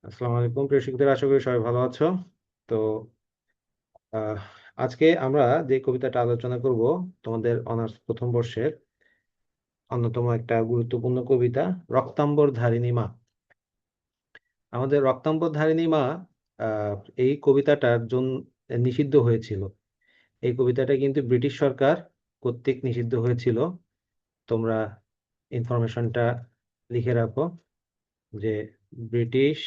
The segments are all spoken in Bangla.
আসসালামু আলাইকুম প্রিয় শিক্ষার্থীরা, আশা করি সবাই ভালো আছো। তো আহ, আজকে আমরা যে কবিতাটা আলোচনা করব তোমাদের অনার্স প্রথম বর্ষের অন্যতম একটা গুরুত্বপূর্ণ কবিতা, রক্তাম্বর ধারিণী মা। আমাদের রক্তাম্বর ধারিণী মা আহ, এই কবিতাটার জন্য নিষিদ্ধ হয়েছিল। এই কবিতাটা কিন্তু ব্রিটিশ সরকার কর্তৃক নিষিদ্ধ হয়েছিল। তোমরা ইনফরমেশনটা লিখে রাখো যে ব্রিটিশ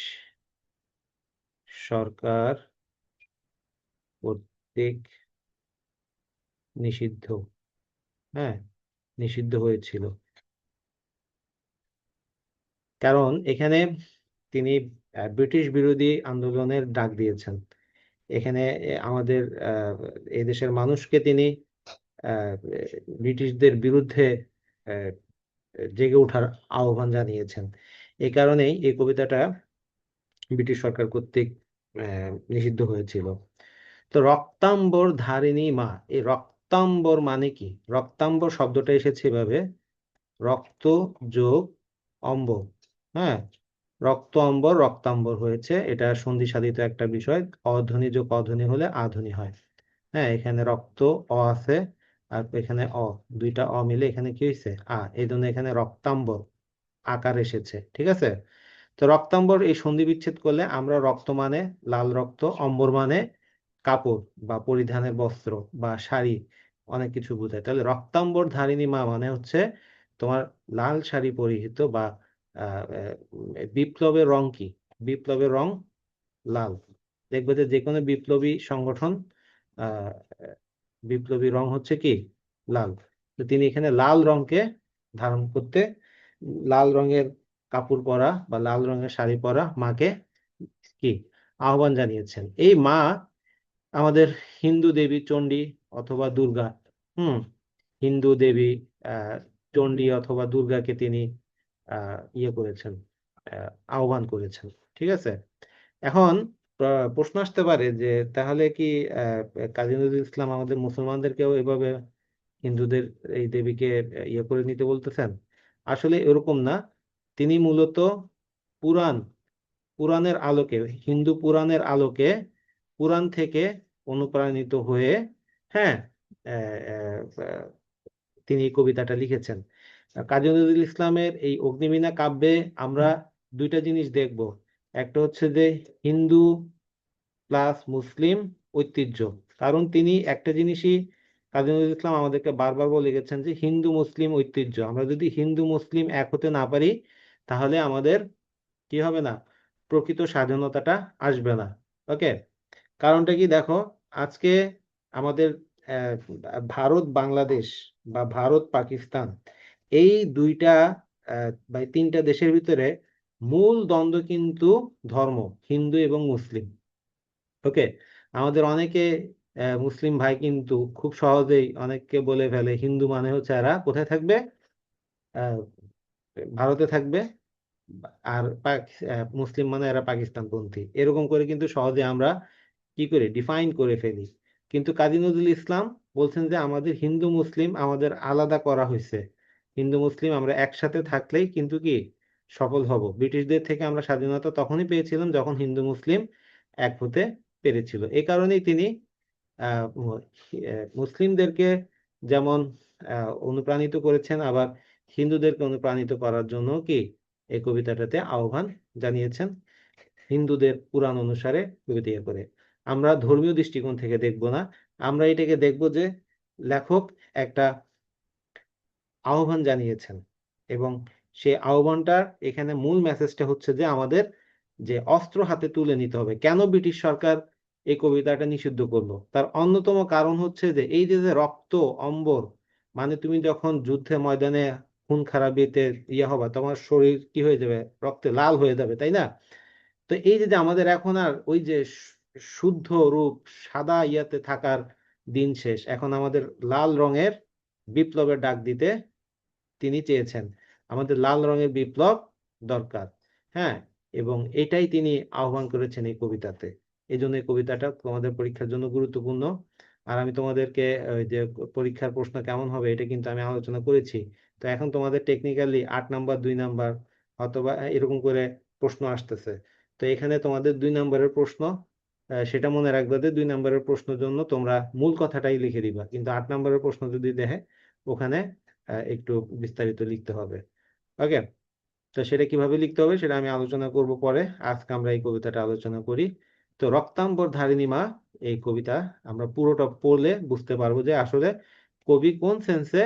সরকার কর্তৃক নিষিদ্ধ, হ্যাঁ, নিষিদ্ধ হয়েছিল। কারণ এখানে তিনি ব্রিটিশ বিরোধী আন্দোলনের ডাক দিয়েছেন। এখানে আমাদের এই দেশের মানুষকে তিনি আহ, ব্রিটিশদের বিরুদ্ধে আহ, জেগে ওঠার আহ্বান জানিয়েছেন। এই কারণেই এই কবিতাটা ব্রিটিশ সরকার কর্তৃক নিষিদ্ধ হয়েছিল। তো রক্তাম্বর ধারিণী মা, এই রক্তাম্বর মানে কি? রক্তাম্বর শব্দটা এসেছে এভাবে, রক্ত যোগ অম্বর, হ্যাঁ, রক্ত অম্বর রক্তাম্বর হয়েছে। এটা সন্ধি সাধিত একটা বিষয়। অধ্বনি যোগ অধ্বনি হলে আধ্বনি হয়। হ্যাঁ, এখানে রক্ত অ আছে, আর এখানে অ, দুইটা অ মিলে এখানে কি হয়েছে এই জন্য এখানে রক্তাম্বর আকার এসেছে, ঠিক আছে। তো রক্তাম্বর এই সন্ধি বিচ্ছেদ করলে আমরা রক্ত মানে লাল রক্ত, অম্বর মানে কাপড় বা পরিধানের বস্ত্র বা শাড়ি, অনেক কিছু বোঝায়। তাহলে রক্তাম্বর ধারিণী মা মানে হচ্ছে তোমার লাল শাড়ি পরিহিত বা বিপ্লবের রং কি? বিপ্লবের রং লাল। দেখবে যে যে কোনো বিপ্লবী সংগঠন আহ বিপ্লবী রং হচ্ছে কি? লাল। তো তিনি এখানে লাল রংকে ধারণ করতে, লাল রঙের কাপড় পরা বা লাল রঙের শাড়ি পরা মাকে কি আহ্বান জানিয়েছেন। এই মা আমাদের হিন্দু দেবী চণ্ডী অথবা দুর্গা। হুম, হিন্দু দেবী আহ চণ্ডী অথবা দুর্গাকে তিনি ইয়ে করেছেন, আহ্বান করেছেন, ঠিক আছে। এখন প্রশ্ন আসতে পারে যে তাহলে কি কাজী নজরুল ইসলাম আমাদের মুসলমানদেরকেও এভাবে হিন্দুদের এই দেবীকে ইয়ে করে নিতে বলতেছেন? আসলে এরকম না। তিনি মূলত পুরাণ, পুরাণের আলোকে, হিন্দু পুরাণের আলোকে, পুরাণ থেকে অনুপ্রাণিত হয়ে, হ্যাঁ, আহ, আহ, তিনি এই কবিতাটা লিখেছেন। কাজী নজরুল ইসলামের এই অগ্নিবীণা কাব্যে আমরা দুইটা জিনিস দেখব। একটা হচ্ছে যে হিন্দু প্লাস মুসলিম ঐতিহ্য। কারণ তিনি একটা জিনিসই, কাজী নজরুল ইসলাম আমাদেরকে বারবার বলে গেছেন যে হিন্দু মুসলিম ঐতিহ্য, আমরা যদি হিন্দু মুসলিম এক হতে না পারি তাহলে আমাদের কি হবে না? প্রকৃত স্বাধীনতাটা আসবে না। ওকে, কারণটা কি দেখো, আজকে আমাদের আহ, ভারত বাংলাদেশ বা ভারত পাকিস্তান, এই দুইটা বা এই তিনটা দেশের ভিতরে মূল দ্বন্দ্ব কিন্তু ধর্ম, হিন্দু এবং মুসলিম। ওকে, আমাদের অনেকে মুসলিম ভাই কিন্তু খুব সহজেই অনেককে বলে ফেলে হিন্দু মানে হচ্ছে এরা কোথায় থাকবে? আহ, ভারতে থাকবে। আর মুসলিম মানে এরা পাকিস্তানপন্থী, এরকম করে কিন্তু সহজে আমরা কি করে ডিফাইন করে ফেলি। কিন্তু কাজী নজরুল ইসলাম বলছেন যে আমাদের হিন্দু মুসলিম আমাদের আলাদা করা হয়েছে। হিন্দু মুসলিম আমরা একসাথে থাকলেই কিন্তু কি সফল হব। ব্রিটিশদের থেকে আমরা স্বাধীনতা তখনই পেয়েছিলাম যখন হিন্দু মুসলিম এক হতে পেরেছিল। এই কারণেই তিনি মুসলিমদেরকে যেমন অনুপ্রাণিত করেছেন, আবার হিন্দুদেরকে অনুপ্রাণিত করার জন্য কি এই কবিতাটাতে আহ্বান জানিয়েছেন। হিন্দুদের পুরাণ অনুসারে কবিতা ইয়ে করে আমরা ধর্মীয় দৃষ্টিকোণ থেকে দেখব না, আমরা এটাকে দেখব যে লেখক একটা আহ্বান জানিয়েছেন। এবং সেই আহ্বানটার এখানে মূল মেসেজটা হচ্ছে যে আমাদের যে অস্ত্র হাতে তুলে নিতে হবে। কেন ব্রিটিশ সরকার এই কবিতাটা নিষিদ্ধ করলো? তার অন্যতম কারণ হচ্ছে যে এই যে যে রক্ত অম্বর, মানে তুমি যখন যুদ্ধে ময়দানে খুন খারাবিতে ইয়ে হবা, তোমার শরীর কি হয়ে যাবে? রক্তে লাল হয়ে যাবে, তাই না? তো এই যে যে আমাদের এখন আর ওই যে শুদ্ধ রূপ সাদা ইয়াতে থাকার দিন শেষ, এখন আমাদের লাল রঙের বিপ্লবের ডাক দিতে তিনি চেয়েছেন। আমাদের লাল রঙের বিপ্লব দরকার, হ্যাঁ। এবং এটাই তিনি আহ্বান করেছেন এই কবিতাতে। এই জন্য এই কবিতাটা তোমাদের পরীক্ষার জন্য গুরুত্বপূর্ণ। আর আমি তোমাদেরকে ওই যে পরীক্ষার প্রশ্ন কেমন হবে এটা কিন্তু আমি আলোচনা করেছি। তো এখন তোমাদের টেকনিক্যালি 8 নাম্বার 2 নাম্বার অথবা এরকম করে প্রশ্ন আসতেছে। তো তো এখানে তোমাদের 2 নম্বরের প্রশ্ন, সেটা মনে রাখবে যে 2 নম্বরের প্রশ্নের জন্য তোমরা মূল কথাটাই লিখে দিবা, কিন্তু 8 নম্বরের প্রশ্ন যদি দেখে ওখানে একটু বিস্তারিত লিখতে হবে। ওকে, তো সেটা কিভাবে লিখতে হবে সেটা আমি আলোচনা করব পরে। আজকে আমরা এই কবিতাটা আলোচনা করি। তো রক্তাম্বর ধারিণী মা, এই কবিতা আমরা পুরোটা পড়লে বুঝতে পারবো যে আসলে কবি কোন সেন্সে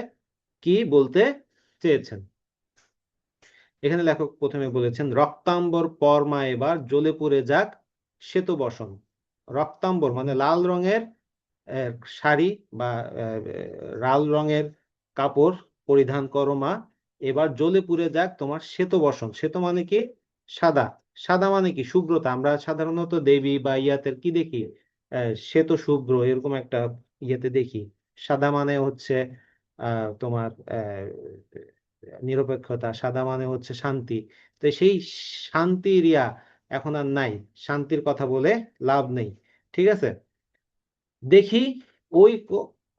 কি বলতে চেয়েছেন। এখানে লেখক প্রথমে বলেছেন, রক্তাম্বর পর মা এবার জ্বলে পুড়ে যাক শ্বেত বসন। রক্তাম্বর মানে লাল রঙের শাড়ি বা লাল রঙের কাপড় পরিধান করো মা, এবার জ্বলে পুড়ে যাক তোমার শ্বেত বসন। শ্বেত মানে কি? সাদা। সাদা মানে কি? শুভ্রতা। আমরা সাধারণত দেবী বা ইয়াতে কি দেখি? শ্বেত শুভ্র এরকম একটা ইয়েতে দেখি। সাদা মানে হচ্ছে তোমার নিরপেক্ষতা, সাদা মানে হচ্ছে শান্তি। তো সেই শান্তির ইয়া এখন আর নাই, শান্তির কথা বলে লাভ নেই। ঠিক আছে, দেখি ওই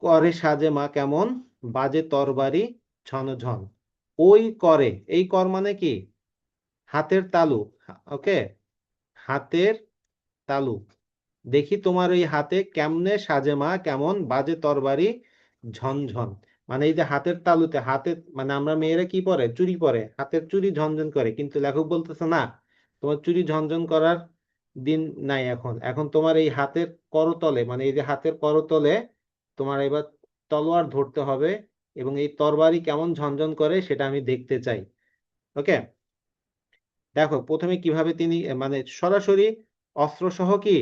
করে সাজে মা কেমন, বাজে তরবারি ঝন ঝন। ওই করে, এই কর মানে কি? হাতের তালু। ওকে, হাতের তালু। দেখি তোমার ওই হাতে কেমনে সাজে মা কেমন, বাজে তরবারি ঝনঝন। মানে এই যে হাতের তালুতে, হাতে মানে আমরা মেয়েরা কি পরে? চুড়ি পরে, হাতের চুড়ি ঝনঝন করে। কিন্তু লেখক বলতেছে না, তোমার চুড়ি ঝনঝন করার দিন নাই এখন। এখন তোমার এই হাতের করতলে, মানে এই যে হাতের করতলে তোমার এবার তলোয়ার ধরতে হবে, এবং এই তরবারি কেমন ঝনঝন করে সেটা আমি দেখতে চাই। ওকে, দেখো প্রথমে কিভাবে তিনি মানে সরাসরি অস্ত্রসহ কি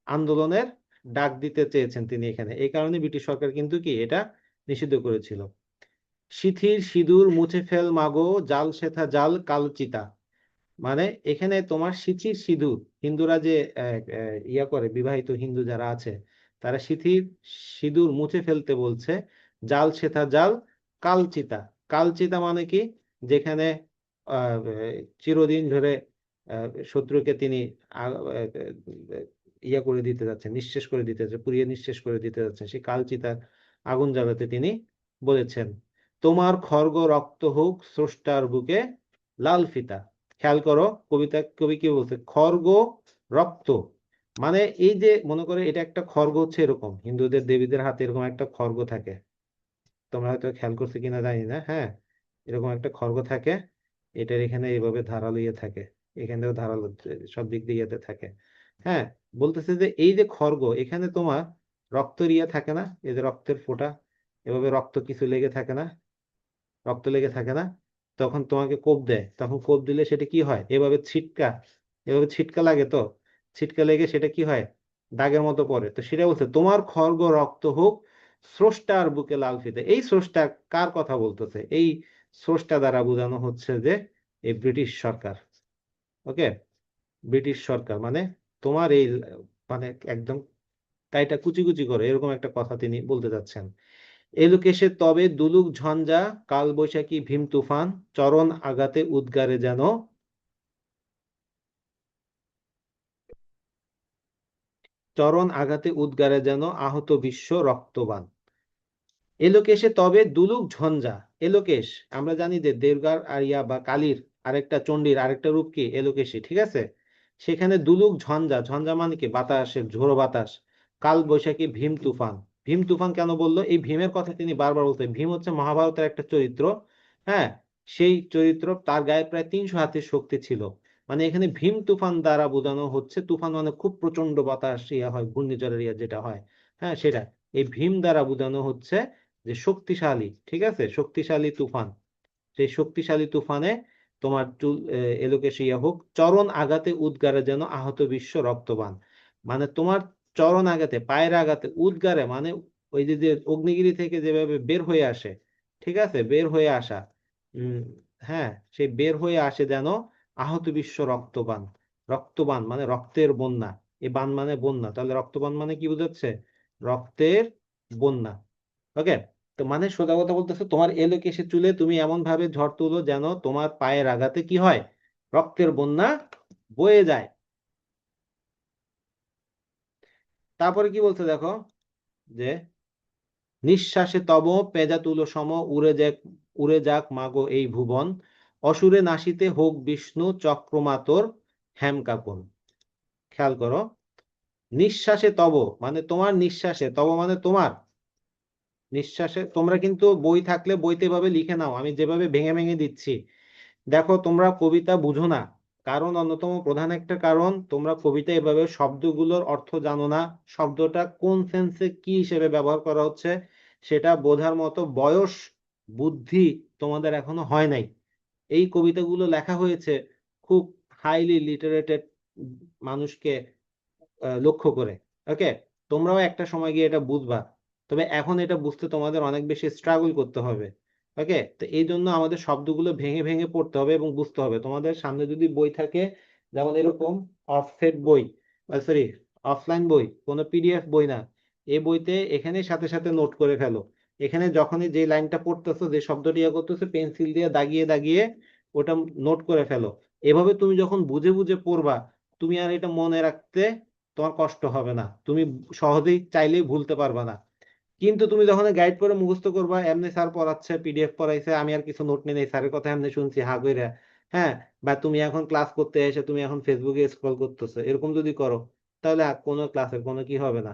আন্দোলনের ডাক দিতে চেয়েছেন তিনি এখানে। এই কারণে ব্রিটিশ সরকার কিন্তু কি এটা নিষিদ্ধ করেছিল। সিথির সিঁদুর মুছে ফেল মাগো, জাল সেথা জাল কালচিতা। মানে এখানে তোমার সিথির সিঁদুর, হিন্দুরা যে ইয়া করে, বিবাহিত হিন্দু যারা আছে তারা সিথির সিঁদুর মুছে ফেলতে বলছে। জাল সেথা জাল কালচিতা। কালচিতা মানে কি? যেখানে চিরদিন ধরে শত্রুকে তিনি ইয়া করে দিতে যাচ্ছেন, নিঃশেষ করে দিতে যাচ্ছেন, পুড়িয়ে নিঃশেষ করে দিতে যাচ্ছেন, সেই কালচিতার আগুন জ্বালাতে তিনি বলেছেন। তোমার খর্গ রক্ত হোক স্রষ্টার বুকে লাল ফিতা। খেয়াল করো, কবি কি বলছে? খর্গ রক্ত মানে এই যে মনে করে এটা একটা খর্গ, হচ্ছে এরকম হিন্দুদের দেবীদের হাতে এরকম একটা খর্গ থাকে। তোমরা হয়তো খেয়াল করছো কিনা জানি না। হ্যাঁ, এরকম একটা খর্গ থাকে, এটার এখানে এইভাবে ধারালো ইয়ে থাকে, এখানেও ধারালো, সব দিক দিয়ে ইয়েতে থাকে। হ্যাঁ, বলতেছে যে এই যে খর্গ, এখানে তোমার রক্তের ইয়ে থাকে না, এই যে রক্তের ফোঁটা, এভাবে রক্ত কিছু লেগে থাকে না, রক্ত লেগে থাকে না, তখন তোমাকে কোপ দেয়, তখন কোপ দিলে সেটা কি হয়? এভাবে ছিটকা, এভাবে ছিটকা লাগে, তো ছিটকা লেগে সেটা কি হয়? দাগের মতো পড়ে। তো সেটা বলছে, তোমার খর্গ রক্ত হোক স্রষ্টার বুকে লাল ফিতে। এই স্রষ্টা কার কথা বলতেছে? এই স্রষ্টা দ্বারা বোঝানো হচ্ছে যে এই ব্রিটিশ সরকার। ওকে, ব্রিটিশ সরকার মানে তোমার এই মানে একদম কাইটা কুচি কুচি করে এরকম একটা কথা তিনি বলতে যাচ্ছেন। এলোকেশে তবে দুলুক ঝঞ্ঝা, কাল বৈশাখী ভীম তুফান, চরণ আঘাতে উদ্গারে যেন, চরণ আঘাতে উদ্গারে যেন আহত বিশ্ব রক্তবান। এলোকেশে তবে দুলুক ঝঞ্ঝা। এলোকেশ আমরা জানি যে দুর্গার আরিয়া বা কালীর আরেকটা, চণ্ডীর আরেকটা রূপ কি? এলোকেশী। ঠিক আছে, সেখানে দুলুক ঝঞ্ঝা, ঝঞ্ঝা মানে কি? বাতাসের ঝোড়ো বাতাস। কাল বৈশাখী ভীম তুফান। ভীম তুফান কেন বললো? এই ভীমের কথা তিনি বারবার বলতেন। ভীম হচ্ছে মহাভারতের একটা চরিত্র। হ্যাঁ, সেই চরিত্র, তার গায়ে প্রায় 300 হাতের শক্তি ছিল। মানে এখানে ভীম তুফান দ্বারা বোঝানো হচ্ছে, তুফান মানে খুব প্রচন্ড বাতাস ইয়া হয়, ঘূর্ণিঝড়ের ইয়া যেটা হয়, হ্যাঁ সেটা। এই ভীম দ্বারা বোঝানো হচ্ছে যে শক্তিশালী। ঠিক আছে, শক্তিশালী তুফান। সেই শক্তিশালী তুফানে তোমার চুল এলোকেশে ইয়া হোক, চরণ আঘাতে উদ্গারে যেন আহত বিশ্ব রক্তবান। মানে তোমার চরণ আঘাতে, পায়ের আঘাতে, উদ্গারে মানে ওই যে যে অগ্নিগিরি থেকে যেভাবে বের হয়ে আসে, ঠিক আছে, বের হয়ে আসা, উম হ্যাঁ, সেই বের হয়ে আসে যেন আহত বিশ্ব রক্তবান। রক্তবান মানে রক্তের বন্যা। এই বান মানে বন্যা, তাহলে রক্তবান মানে কি বোঝাচ্ছে? রক্তের বন্যা। ওকে, তো মানে সোজা কথা বলতেছে, তোমার এলোকেশে চুলে তুমি এমন ভাবে ঝড় তুলো যেন তোমার পায়ের আঘাতে কি হয়? রক্তের বন্যা বয়ে যায়। তারপরে কি বলছে দেখো, যে নিঃশ্বাসে তব পেজা তুলো সম, উড়ে যাক মাগো এই ভুবন, অসুরে নাসিতে হোক বিষ্ণু চক্রমাতর হেম কাঁপন। খেয়াল করো, নিঃশ্বাসে তব মানে তোমার নিঃশ্বাসে, তব মানে তোমার নিঃশ্বাসে। তোমরা কিন্তু বই থাকলে বইতে এভাবে লিখে নাও, আমি যেভাবে ভেঙে ভেঙে দিচ্ছি। দেখো তোমরা কবিতা বুঝো না, কারণ অন্যতম প্রধান একটা কারণ, তোমরা কবিতা এভাবে শব্দগুলোর অর্থ জানো না, শব্দটা কোন সেন্সে কি হিসেবে ব্যবহার করা হচ্ছে সেটা বোঝার মতো বয়স, বুদ্ধি তোমাদের এখনো হয় নাই। এই কবিতাগুলো লেখা হয়েছে খুব হাইলি লিটারেটেড মানুষকে লক্ষ্য করে। ওকে, তোমরাও একটা সময় গিয়ে এটা বুঝবা, তবে এখন এটা বুঝতে তোমাদের অনেক বেশি স্ট্রাগল করতে হবে। ওকে, তো এই জন্য আমাদের শব্দগুলো ভেঙে ভেঙে পড়তে হবে এবং বুঝতে হবে। তোমাদের সামনে যদি বই থাকে, যেমন এরকম অফসেট বই, সরি অফলাইন বই, কোনো পিডিএফ বই না, এই বইতে এখানে সাথে সাথে নোট করে ফেলো। এখানে যখনই যে লাইনটা পড়তেছো, যে শব্দটি ইয়ে করতেছো, পেন্সিল দিয়ে দাগিয়ে দাগিয়ে ওটা নোট করে ফেলো। এভাবে তুমি যখন বুঝে বুঝে পড়বা, তুমি আর এটা মনে রাখতে তোমার কষ্ট হবে না, তুমি সহজেই চাইলেই ভুলতে পারবা না। কিন্তু তুমি যখন গাইড করে মুখস্থ করবা, এমনি স্যার পড়াচ্ছে, পিডিএফ পড়াইছে, আমি আর কিছু নোট নিই নাই, স্যারের কথা এমনি শুনছি হা কইরা, হ্যাঁ, বা তুমি এখন ক্লাস করতে এসে তুমি এখন ফেসবুকে স্ক্রল করতেছো, এরকম যদি করো, তাহলে আর কোনো ক্লাসের কোনো কি হবে না,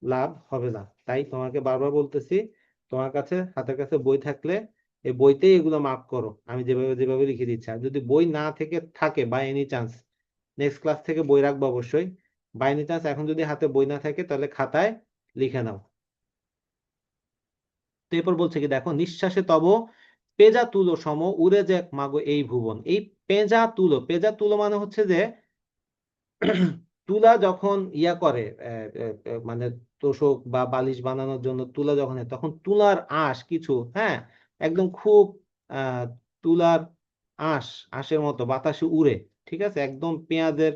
লাভ হবে না। তাই তোমাকে বারবার বলতেছি, তোমার কাছে হাতের কাছে বই থাকলে এই বইতেই এগুলো মার্ক করো, আমি যেভাবে যেভাবে লিখে দিচ্ছি। আর যদি বই না থেকে থাকে by any chance, next class থেকে বই রাখবো অবশ্যই। বাই এনি চান্স এখন যদি হাতে বই না থাকে, তাহলে খাতায় লিখে নাও। তো এরপর বলছে কি দেখো, নিঃশ্বাসে তব পেজা তুলো সম উড়ে যাক মাগো এই ভুবন। এই পেজা তুলো, পেজা তুলো মানে হচ্ছে যে তুলা যখন ইয়া করে, মানে তোশক বা বালিশ বানানোর জন্য তুলা যখন তখন তুলার আঁশ কিছু, হ্যাঁ, একদম খুব আহ তুলার আঁশ, আঁশের মতো বাতাসে উড়ে, ঠিক আছে, একদম পেঁয়াজের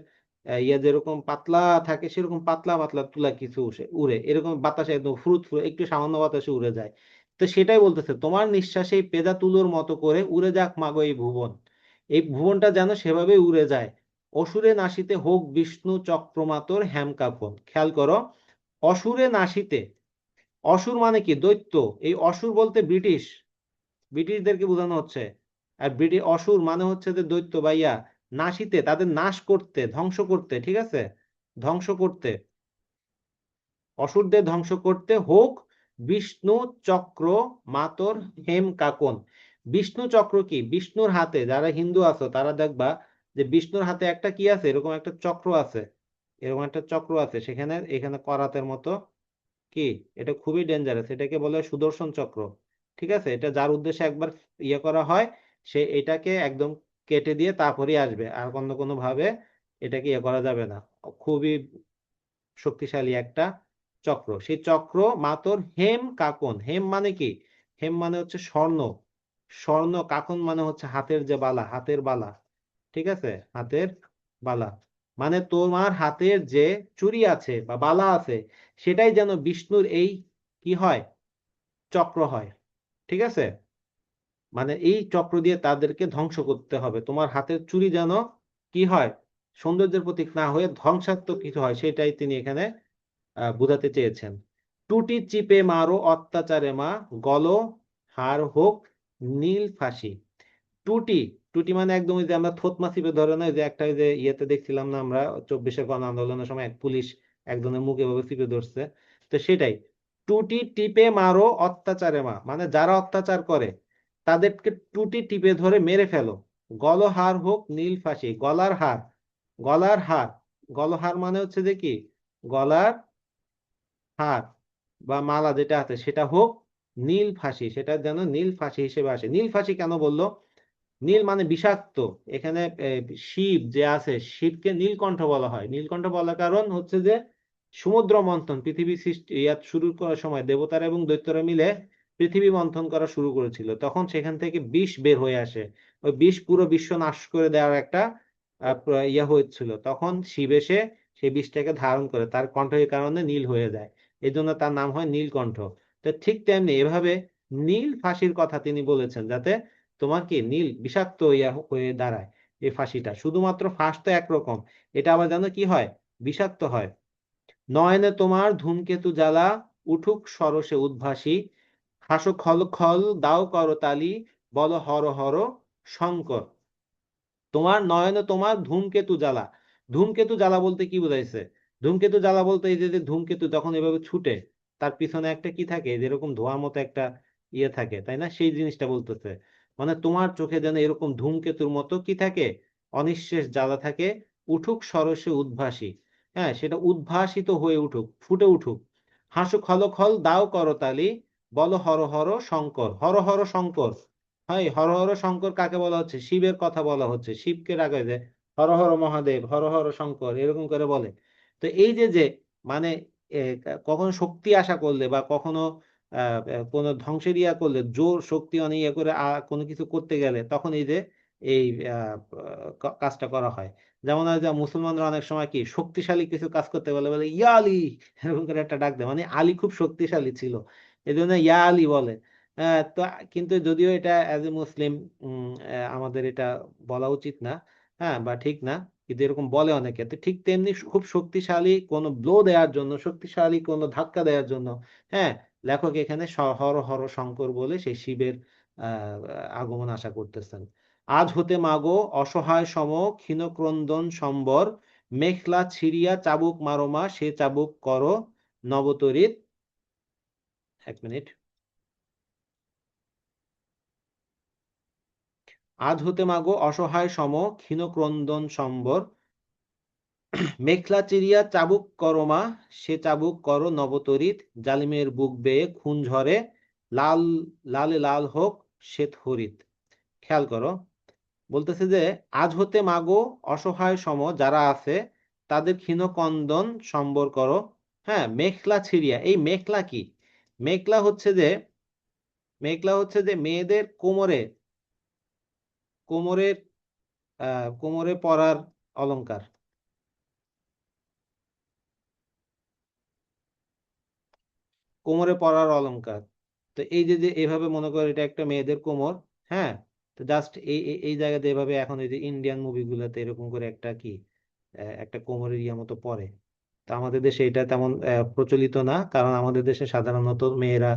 ইয়া যেরকম পাতলা থাকে সেরকম পাতলা পাতলা তুলা কিছু উড়ে, এরকম বাতাসে একদম ফুরুত ফুরুত একটু সামান্য বাতাসে উড়ে যায়। তো সেটাই বলতেছে, তোমার নিঃশ্বাসে এই পেজা তুলোর মতো করে উড়ে যাক মাগো এই ভুবন, এই ভুবনটা যেন সেভাবে উড়ে যায়। অসুরে নাসিতে হোক বিষ্ণু চক্রমাতর হেমকাপন। খেয়াল করো, অসুরে নাসিতে, অসুর মানে কি? দৈত্য। এই অসুর বলতে ব্রিটিশ, ব্রিটিশদেরকে বোঝানো হচ্ছে। আর ব্রিটিশ অসুর মানে হচ্ছে যে দৈত্য বাইয়া, নাসিতে তাদের নাশ করতে, ধ্বংস করতে, ঠিক আছে, ধ্বংস করতে, অসুরদের ধ্বংস করতে হোক বিষ্ণু চক্র মাতর হেম কাকন। বিষ্ণু চক্র কি? বিষ্ণুর হাতে, যারা হিন্দু আছো তারা দেখবা যে বিষ্ণুর হাতে একটা কি আছে, এরকম একটা চক্র আছে, এরকম একটা চক্র আছে, সেখানে এখানে করাতের মতো কি, এটা খুবই ডেঞ্জারাস, এটাকে বলে সুদর্শন চক্র। ঠিক আছে, এটা যার উদ্দেশ্যে একবার ইয়ে করা হয়, সে এটাকে একদম কেটে দিয়ে তারপরে আসবে, আর অন্য কোনো ভাবে এটাকে ইয়ে করা যাবে না। খুবই শক্তিশালী একটা চক্র। সেই চক্র মাতর হেম কাকন। হেম মানে কি? হেম মানে হচ্ছে স্বর্ণ, স্বর্ণ, কাকন মানে হচ্ছে হাতের যে বালা, হাতের বালা, ঠিক আছে, হাতের বালা, মানে তোমার হাতের যে চুড়ি আছে বা বালা আছে, সেটাই যেন বিষ্ণুর এই কি হয়, চক্র হয়, ঠিক আছে, মানে এই চক্র দিয়ে তাদেরকে ধ্বংস করতে হবে। তোমার হাতের চুড়ি যেন কি হয়, সৌন্দর্যের প্রতীক না হয়ে ধ্বংসাত্মক কিছু হয়, সেটাই তিনি এখানে বুঝাতে চেয়েছেন। টুটি চিপে মারো অত্যাচারে মা, গল হার হোক নীল ফাঁসি। টুটি, টুটি মানে একদম ওই যে আমরা থতমা চিপে ধরে না, ওই যে একটা ওই যে ইয়েতে দেখছিলাম না আমরা 24-এর গণ আন্দোলনের সময় এক পুলিশ একজনের মুখে ভাবে চিপে ধরছে, তো সেটাই। টুটি টিপে মারো অত্যাচারে মা মানে যারা অত্যাচার করে তাদেরকে টুটি টিপে ধরে মেরে ফেলো। গলহার হোক নীল ফাঁসি, গলার হার, গলার হার, গলহার মানে হচ্ছে যে কি, গলার হার বা মালা যেটা আছে সেটা হোক নীল ফাঁসি, সেটা যেন নীল ফাঁসি হিসেবে আসে। নীল ফাঁসি কেন বললো? নীল মানে বিষাক্ত। এখানে শিব যে আছে, শিবকে নীলকণ্ঠ বলা হয়। নীলকণ্ঠ বলার কারণ হচ্ছে যে সমুদ্র মন্থন, পৃথিবী সৃষ্টি ইয়াত শুরু করার সময় দেবতারা এবং দৈত্যরা মিলে পৃথিবী মন্থন করা শুরু করেছিল, তখন সেখান থেকে বিষ বের হয়ে আসে। ওই বিষ পুরো বিশ্ব নাশ করে দেওয়ার একটা ইয়া হয়েছিল, তখন শিব এসে সেই বিষটাকে ধারণ করে, তার কণ্ঠ এই কারণে নীল হয়ে যায়, এই জন্য তার নাম হয় নীলকণ্ঠ। তো ঠিক তেমনি এভাবে নীল ফাঁসির কথা তিনি বলেছেন, যাতে তোমার কি নীল বিষাক্ত ইয়া হয়ে দাঁড়ায় এই ফাঁসিটা। শুধুমাত্র ফাঁস তো একরকম, এটা আবার যেন কি হয়, বিষাক্ত হয়। নয়নে তোমার ধূমকেতু জ্বালা, উঠুক সরসে উদ্ভাসী, হাসো খল খল দাও করতালি, বলো হর হর শঙ্কর। তোমার নয়নে তোমার ধূমকেতু জ্বালা, ধূমকেতু জ্বালা বলতে কি বোঝাইছে? ধূমকেতু জ্বালা বলতে এই যে যে ধূমকেতু যখন এভাবে ছুটে, তার পিছনে একটা কি থাকে, যেরকম ধোঁয়ার মতো একটা ইয়ে থাকে, তাই না? সেই জিনিসটা বলতেছে। মানে তোমার চোখে যেন এরকম ধূমকেতুর মতো কি থাকে, অনিঃশেষ জ্বালা থাকে, উঠুক সরসে উদ্ভাসী। হ্যাঁ, সেটা উদ্ভাসিত হয়ে উঠুক, ফুটে উঠুক। হাসু খল খল দাও করতালি, বলো হর হর শঙ্কর, হর হর শঙ্কর। হয় হর হর শঙ্কর কাকে বলা হচ্ছে? শিবের কথা বলা হচ্ছে। শিবকে ডাকা যায় হর হর মহাদেব, হর হর শঙ্কর, এরকম করে বলে। তো এই যে যে মানে কখনো শক্তি আশা করলে বা কখনো কোনো ধ্বংসের ইয়া করলে, জোর শক্তি অনেক ইয়ে করে কোনো কিছু করতে গেলে, তখন এই যে এই কাজটা করা হয়। যেমন হয় যে মুসলমানরা অনেক সময় কি শক্তিশালী কিছু কাজ করতে বলে, বলে ইয়া আলী, এরকম করে একটা ডাক দেয়, মানে আলী খুব শক্তিশালী ছিল, এই জন্য ইয়া আলী বলে। তো কিন্তু যদিও এটা অ্যাজ এ মুসলিম আমাদের এটা বলা উচিত না, হ্যাঁ, বা ঠিক না, কিন্তু এরকম বলে অনেকে। তো ঠিক তেমনি খুব শক্তিশালী কোনো ব্লো দেওয়ার জন্য, শক্তিশালী কোনো ধাক্কা দেওয়ার জন্য, হ্যাঁ, লেখক এখানে হর হর শঙ্কর বলে সেই শিবের আগমন আশা করতেছেন। আজ হতে মাগো অসহায় সম, ক্ষীণ ক্রন্দন সম্বর, মেখলা ছিড়িয়া চাবুক মারোমা, সে চাবুক করো নবতরিত। এক মিনিট। আজ হতে মাগো অসহায় সম, ক্ষীণ ক্রন্দন সম্বর, মেখলা চিরিয়া চাবুক করো মা, সে চাবুক করো নবতরিত, জালিমের বুক বেয়ে খুন ঝরে, লাল লালে লাল হোক শ্বেত হরিত। খেয়াল করো, বলতেছে যে আজ হতে মাগো অসহায় সম যারা আছে, তাদের ক্ষীণ কন্দন সম্বর করো। হ্যাঁ, মেখলা ছিড়িয়া, এই মেখলা কি? মেখলা হচ্ছে যে, মেখলা হচ্ছে যে মেয়েদের কোমরে, কোমরের কোমরে পরার অলংকার, কোমরে পরার অলংকার। তো এই যে যে এভাবে মনে করো এটা একটা মেয়েদের কোমর, হ্যাঁ। তো জাস্ট এই এই এই জায়গাতে এভাবে এখন এই যে ইন্ডিয়ান মুভিগুলোতে এরকম করে একটা কি একটা কোমরের ইয়া মতো পরে। তো আমাদের দেশে এটা তেমন প্রচলিত না, কারণ আমাদের দেশে সাধারণত মেয়েরা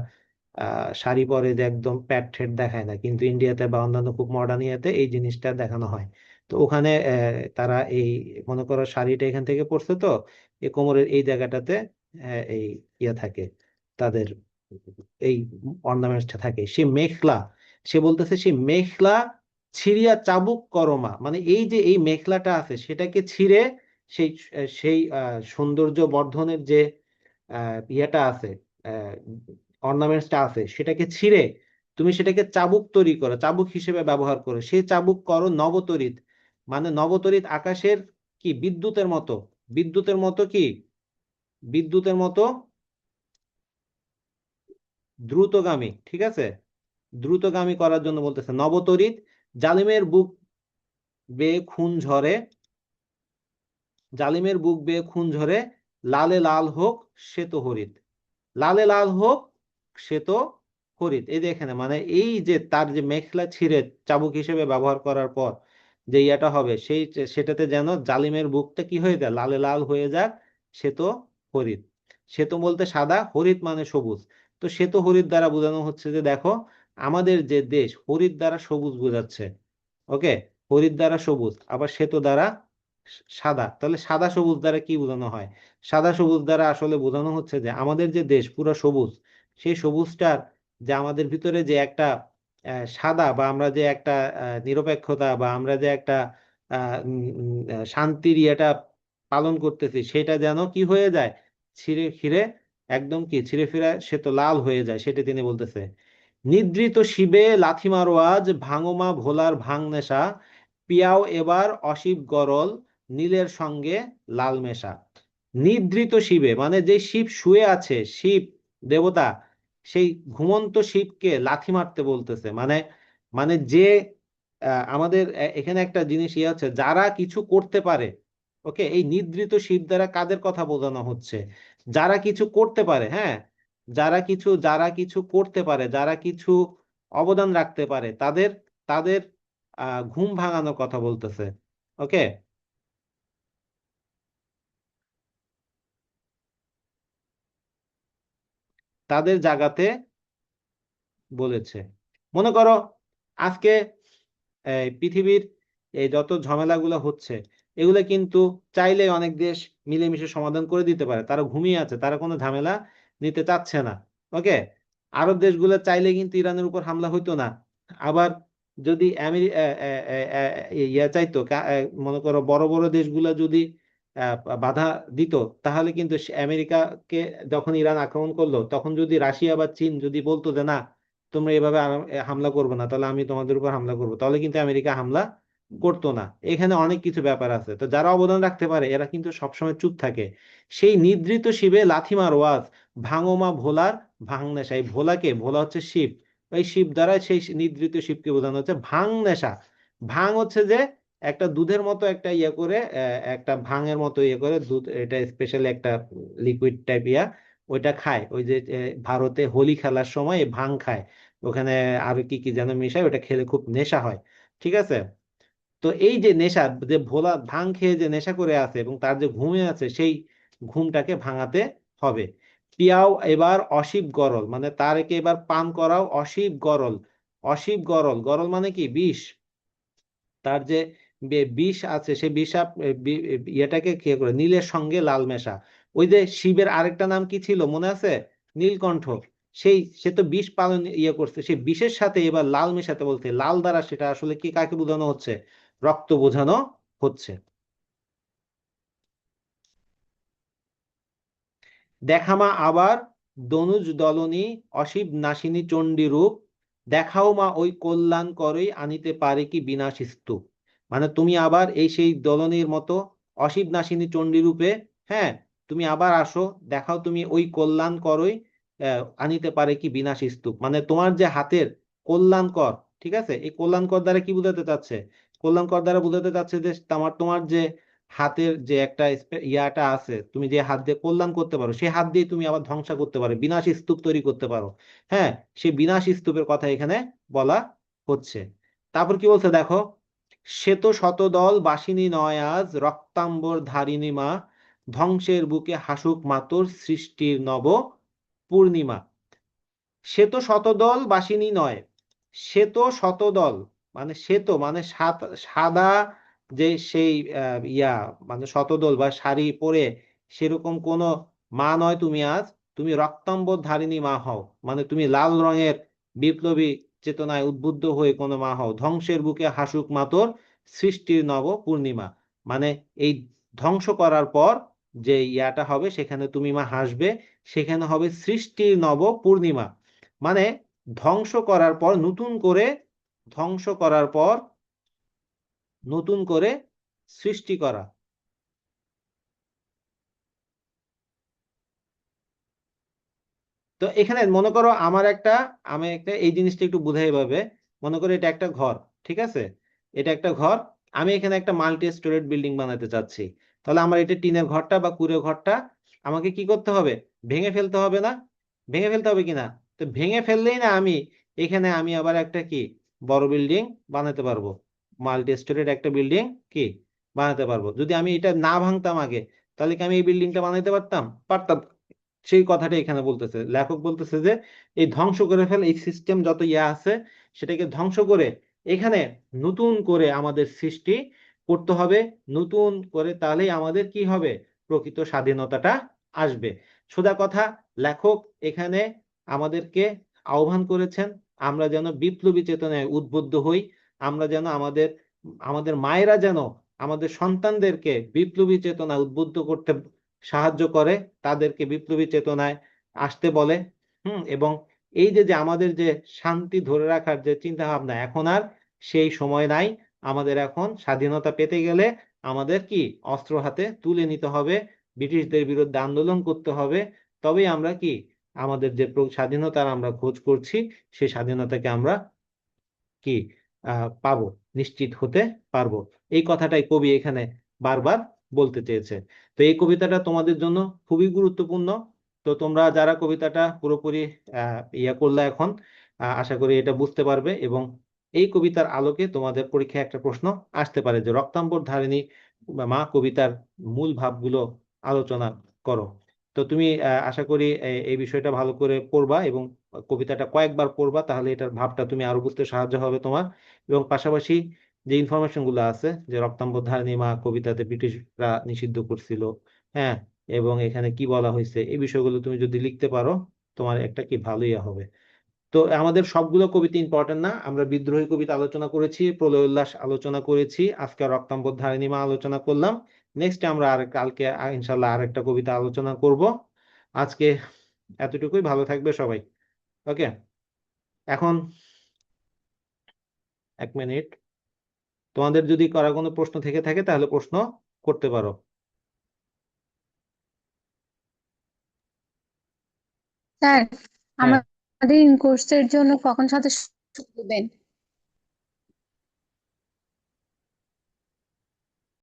শাড়ি পরে, যে একদম প্যাট ঠেট দেখায় না, কিন্তু ইন্ডিয়াতে বা অন্যান্য খুব মডার্ন ইয়াতে এই জিনিসটা দেখানো হয়। তো ওখানে তারা এই মনে করো শাড়িটা এখান থেকে পরছে, তো এই কোমরের এই জায়গাটাতে এই ইয়া থাকে তাদের, এই অর্নামেন্টসটা থাকে। সে মেখলা, সে বলতেছে সে মেখলা ছিঁড়িয়া চাবুক করমা, মানে এই যে এই মেখলাটা আছে সেটাকে ছিঁড়ে, সেই সেই সৌন্দর্য বর্ধনের যে ইয়েটা আছে, অর্নামেন্টসটা আছে, সেটাকে ছিঁড়ে তুমি সেটাকে চাবুক তৈরি করো, চাবুক হিসেবে ব্যবহার করো, সেই চাবুক করো নবতরিত। মানে নবতরিত আকাশের কি বিদ্যুতের মতো, বিদ্যুতের মতো কি, বিদ্যুতের মতো দ্রুতগামী, ঠিক আছে, দ্রুতগামী করার জন্য বলতেছে নবতরিত, জালিমের বুক বেয়ে খুন ঝরে, জালিমের বুক বেয়ে খুন ঝরে, লালে লাল হোক শ্বেত হরিত, লালে লাল হোক শ্বেত হরিত। এই যে এখানে মানে এই যে তার যে মেখলা ছিঁড়ে চাবুক হিসেবে ব্যবহার করার পর যে ইয়াটা হবে, সেই সেটাতে যেন জালিমের বুকটা কি হয়ে যায়, লালে লাল হয়ে যাক, শ্বেত হরিত। শ্বেত বলতে সাদা, হরিত মানে সবুজ। তো শ্বেত হরিত দ্বারা বোঝানো হচ্ছে যে দেখো, আমাদের যে দেশ হরিত দ্বারা সবুজ বোঝাচ্ছে, ওকে, হরিৎ দ্বারা সবুজ, আবার শ্বেত দ্বারা সাদা। তাহলে সাদা সবুজ দ্বারা কি বোঝানো হয়? সাদা সবুজ দ্বারা আসলে বোঝানো হচ্ছে যে আমাদের যে দেশ পুরো সবুজ, সেই সবুজটার যে আমাদের ভিতরে যে একটা সাদা, বা আমরা যে একটা নিরপেক্ষতা, বা আমরা যে একটা শান্তির ইয়েটা পালন করতেছি, সেটা যেন কি হয়ে যায়, ছিঁড়ে খিরে, একদম কি ছিঁড়ে ফিরে শ্বেত লাল হয়ে যায়, সেটা তিনি বলতেছে। নিদ্রিত শিবে লাথি মারো আজ, ভাঙোমা ভোলার ভাঙ নেশা, পিয়াও এবার অশিব গরল, নীলের সঙ্গে লাল মেশা। নিদ্রিত শিবে মানে যে শিব শুয়ে আছে, শিব দেবতা, সেই ঘুমন্ত শিবকে লাথি মারতে বলতেছে। মানে মানে যে আমাদের এখানে একটা জিনিস ইয়ে হচ্ছে, যারা কিছু করতে পারে, ওকে, এই নিদ্রিত শিব দ্বারা কাদের কথা বোঝানো হচ্ছে? যারা কিছু করতে পারে, হ্যাঁ, যারা কিছু করতে পারে, যারা কিছু অবদান রাখতে পারে, তাদের তাদের ঘুম ভাঙানোর কথা বলতেছে। ওকে, তাদের জাগাতে বলেছে। মনে করো আজকে এই পৃথিবীর এই যত ঝামেলাগুলো হচ্ছে, এগুলো কিন্তু চাইলে অনেক দেশ মিলেমিশে সমাধান করে দিতে পারে। তারা ঘুমিয়ে আছে, তারা কোনো ঝামেলা নিতে চাচ্ছে না। ওকে, আরব দেশগুলো চাইলে কিন্তু ইরানের উপর হামলা হইতো না। আবার যদি ইয়া চাইতো মনে করো বড় বড় দেশগুলো যদি বাধা দিত, তাহলে কিন্তু আমেরিকাকে যখন ইরান আক্রমণ করলো, তখন যদি রাশিয়া বা চীন যদি বলতো যে না, তোমরা এভাবে হামলা করবে না, তাহলে আমি তোমাদের উপর হামলা করবো, তাহলে কিন্তু আমেরিকা হামলা করতো না। এখানে অনেক কিছু ব্যাপার আছে। তো যারা অবদান রাখতে পারে এরা কিন্তু সবসময় চুপ থাকে। সেই নিদ্রিত শিবে লাথি মার ওয়াজ, ভাঙোমা ভোলার ভাঙ নেশা। এই ভোলাকে, ভোলা হচ্ছে শিব, এই শিব দ্বারা সেই নিদ্রিত শিবকে বোঝানো হচ্ছে ভাঙ নেশা। ভাঙ হচ্ছে যে একটা দুধের মতো একটা ইয়ে করে, একটা ভাঙের মতো ইয়ে করে দুধ, এটা স্পেশালি একটা লিকুইড টাইপ ইয়া, ওইটা খায়। ওই যে ভারতে হোলি খেলার সময় ভাঙ খায়, ওখানে আরো কি কি যেন মিশায়, ওটা খেলে খুব নেশা হয়। ঠিক আছে? তো এই যে নেশা, যে ভোলা ভাং খেয়ে যে নেশা করে আছে এবং তার যে ঘুমে আছে, সেই ঘুমটাকে ভাঙাতে হবে। পিয়াও এবার অসীম গরল, মানে তারকে এবার পান করাও অসীম গরল। অসীম গরল, গরল মানে কি? বিষ। তার যে বিষ আছে, সেই ইয়েটাকে খেয়ে করে নীলের সঙ্গে লাল মেশা। ওই যে শিবের আরেকটা নাম কি ছিল মনে আছে? নীলকণ্ঠ। সে তো বিষ পালন ইয়ে করছে, সেই বিষের সাথে এবার লাল মেশাতে বলতে, লাল দ্বারা সেটা আসলে কি, কাকে বোঝানো হচ্ছে? রক্ত বোঝানো হচ্ছে। দেখামা আবার দনুজ দলনী অসীম নাসিনী চণ্ডী রূপ, দেখাও মা ওই কল্যাণ করই আনিতে পারে কি বিনাশ স্তূপ। মানে তুমি আবার এই সেই দলনীর মতো অসীম নাসিনী চণ্ডী রূপে, হ্যাঁ, তুমি আবার আসো, দেখাও তুমি ওই কল্যাণ করই আনিতে পারে কি বিনাশ স্তূপ। মানে তোমার যে হাতের কল্যাণকর, ঠিক আছে, এই কল্যাণকর দ্বারা কি বোঝাতে চাচ্ছে? কল্যাণকর দ্বারা বোঝাতে চাচ্ছে যে তোমার তোমার যে হাতের যে একটা ইয়াটা আছে, তুমি যে হাত দিয়ে কল্যাণ করতে পারো, সেই হাত দিয়ে তুমি আবার ধ্বংস করতে পারো, বিনাশ স্তূপ তৈরি করতে পারো। হ্যাঁ, সেই বিনাশ স্তূপের কথা এখানে বলা হচ্ছে। তারপর কি বলছে দেখো, শ্বেত শতদল বাসিনী নয় আজ, রক্তাম্বর ধারিণী মা, ধ্বংসের বুকে হাসুক মাতর সৃষ্টির নব পূর্ণিমা। শ্বেত শতদল বাসিনী নয়, শ্বেত শতদল, মানে শ্বেত মানে সাদা, যে সেই ইয়া, মানে শতদল বা শাড়ি পরে সেরকম কোন মা নয় তুমি আজ, তুমি রক্তাম্বর ধারিণী মা হও, মানে তুমি লাল রঙের বিপ্লবী চেতনায় উদ্বুদ্ধ হয়ে কোনো মা হও। ধ্বংসের বুকে হাসুক মাতর সৃষ্টির নব পূর্ণিমা, মানে এই ধ্বংস করার পর যে ইয়াটা হবে সেখানে তুমি মা হাসবে, সেখানে হবে সৃষ্টির নব পূর্ণিমা। মানে ধ্বংস করার পর নতুন করে, ধ্বংস করার পর নতুন করে সৃষ্টি করা। তো এখানে মনে করো আমি একটা এই জিনিসটা একটু বুঝাই ভাবে। মনে করো এটা একটা ঘর, ঠিক আছে, এটা একটা ঘর। আমি এখানে একটা মাল্টি স্টোরেড বিল্ডিং বানাতে চাচ্ছি। তাহলে আমার এটা টিনের ঘরটা বা কুড়ে ঘরটা আমাকে কি করতে হবে? ভেঙে ফেলতে হবে না? ভেঙে ফেলতে হবে কিনা? তো ভেঙে ফেললেই না আমি এখানে আমি আবার একটা কি বড় বিল্ডিং বানাতে পারবো, মাল্টি স্টোরেড একটা বিল্ডিং কি বানাতে পারবো। যদি আমি এটা না ভাঙতাম আগে, তাহলে কি আমি এই বিল্ডিংটা বানাইতে পারতাম? পারতাম। সেই কথাটা এখানে বলতেছে, লেখক বলতেছে যে এই ধ্বংস করে ফেল, এই সিস্টেম যত ইয়া আছে সেটাকে ধ্বংস করে এখানে নতুন করে আমাদের সৃষ্টি করতে হবে। নতুন করে, তাহলেই আমাদের কি হবে? প্রকৃত স্বাধীনতাটা আসবে। সোজা কথা, লেখক এখানে আমাদেরকে আহ্বান করেছেন আমরা যেন বিপ্লবী চেতনায় উদ্বুদ্ধ হই। আমরা যেন আমাদের আমাদের মায়েরা যেন আমাদের সন্তানদেরকে বিপ্লবী চেতনা উদ্বুদ্ধ করতে সাহায্য করে, তাদেরকে বিপ্লবী চেতনায় আসতে বলে। এবং এই যে যে আমাদের যে শান্তি ধরে রাখার যে চিন্তা ভাবনা, এখন আর সেই সময় নাই। আমাদের এখন স্বাধীনতা পেতে গেলে আমাদের কি অস্ত্র হাতে তুলে নিতে হবে, ব্রিটিশদের বিরুদ্ধে আন্দোলন করতে হবে। তবেই আমরা কি আমাদের যে স্বাধীনতার আমরা খোঁজ করছি, সেই স্বাধীনতাকে আমরা কি পাবো, নিশ্চিত হতে পারবো। এই কথাটাই কবি এখানে বারবার বলতে চেয়েছে। তো এই কবিতাটা তোমাদের জন্য খুবই গুরুত্বপূর্ণ। তো তোমরা যারা কবিতাটা পুরোপুরি ইয়া করলে এখন, আশা করি এটা বুঝতে পারবে। এবং এই কবিতার আলোকে তোমাদের পরীক্ষায় একটা প্রশ্ন আসতে পারে যে রক্তাম্বর ধারিণী মা কবিতার মূল ভাবগুলো আলোচনা করো। তো তুমি আশা করি এই বিষয়টা ভালো করে পড়বা এবং কবিতাটা কয়েকবার পড়বা, তাহলে এটার ভাবটা তুমি আরো বুঝতে সাহায্য হবে তোমার। এবং পাশাপাশি যে ইনফরমেশন গুলো আছে, যে রক্তাম্বরধারিণী মা কবিতাতে ব্রিটিশরা নিষিদ্ধ করছিল, হ্যাঁ, এবং এখানে কি বলা হয়েছে, এই বিষয়গুলো তুমি যদি লিখতে পারো তোমার একটা কি ভালোই হবে। তো আমাদের সবগুলো কবিতা ইম্পর্টেন্ট না, আমরা বিদ্রোহী কবিতা আলোচনা করেছি, প্রলয় উল্লাস আলোচনা করেছি, আজকে রক্তাম্বরধারিণী মা আলোচনা করলাম। নেক্সট আমরা আর কালকে ইনশাল্লাহ আরেকটা কবিতা আলোচনা করব। আজকে এতটুকুই, ভালো থাকবে সবাই। ওকে, এখন 1 মিনিট, তোমাদের যদি করার কোনো প্রশ্ন থেকে থাকে তাহলে প্রশ্ন করতে পারো। স্যার, হ্যাঁ, আমাদের কোর্সের জন্য কখন সাথে দেবেন?